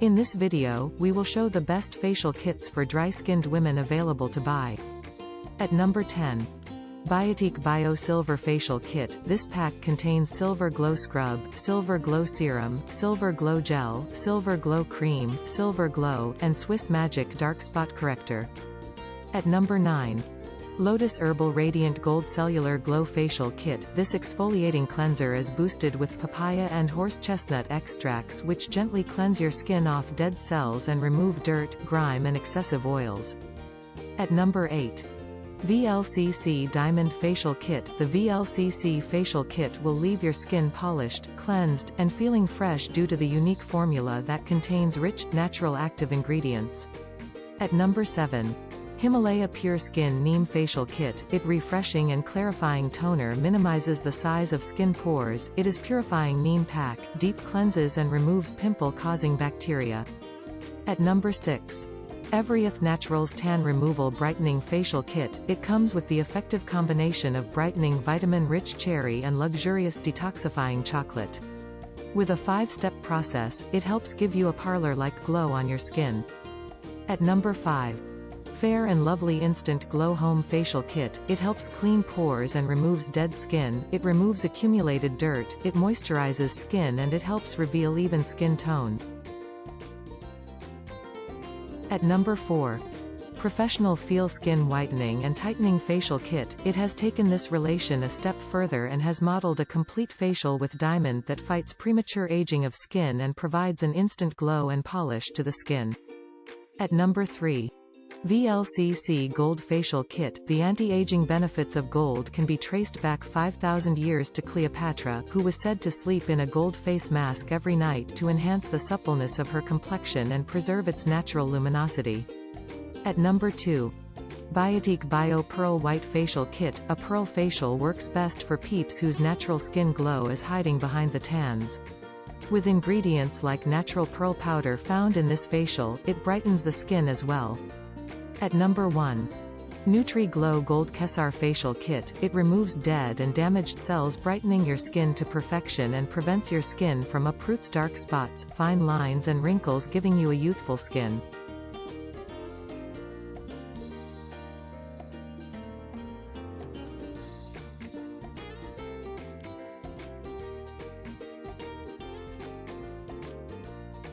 In this video, we will show the best facial kits for dry-skinned women available to buy. At number 10. Biotique Bio Silver Facial Kit. This pack contains Silver Glow Scrub, Silver Glow Serum, Silver Glow Gel, Silver Glow Cream, Silver Glow, and Swiss Magic Dark Spot Corrector. At number 9. Lotus Herbal Radiant Gold Cellular Glow Facial Kit. This exfoliating cleanser is boosted with papaya and horse chestnut extracts which gently cleanse your skin off dead cells and remove dirt, grime and excessive oils. At number 8. VLCC Diamond Facial Kit. The VLCC Facial Kit will leave your skin polished, cleansed, and feeling fresh due to the unique formula that contains rich, natural active ingredients. At number 7. Himalaya Pure Skin Neem Facial Kit. Its refreshing and clarifying toner minimizes the size of skin pores. It is purifying neem pack, deep cleanses and removes pimple-causing bacteria. At number 6. Everyuth Naturals Tan Removal Brightening Facial Kit. It comes with the effective combination of brightening vitamin-rich cherry and luxurious detoxifying chocolate. With a 5-step process, it helps give you a parlor-like glow on your skin. At number 5. Fair and Lovely Instant Glow Home Facial Kit. It helps clean pores and removes dead skin, it removes accumulated dirt, it moisturizes skin and it helps reveal even skin tone. At number 4. Professional Feel Skin Whitening and Tightening Facial Kit. It has taken this relation a step further and has modeled a complete facial with diamond that fights premature aging of skin and provides an instant glow and polish to the skin. At number 3. VLCC Gold Facial Kit. The anti-aging benefits of gold can be traced back 5,000 years to Cleopatra, who was said to sleep in a gold face mask every night to enhance the suppleness of her complexion and preserve its natural luminosity. At number 2. Biotique Bio Pearl White Facial Kit. A pearl facial works best for peeps whose natural skin glow is hiding behind the tans. With ingredients like natural pearl powder found in this facial, it brightens the skin as well. At number 1. NutriGlow Gold Kesar Facial Kit. It removes dead and damaged cells, brightening your skin to perfection and prevents your skin from uproots dark spots, fine lines and wrinkles, giving you a youthful skin.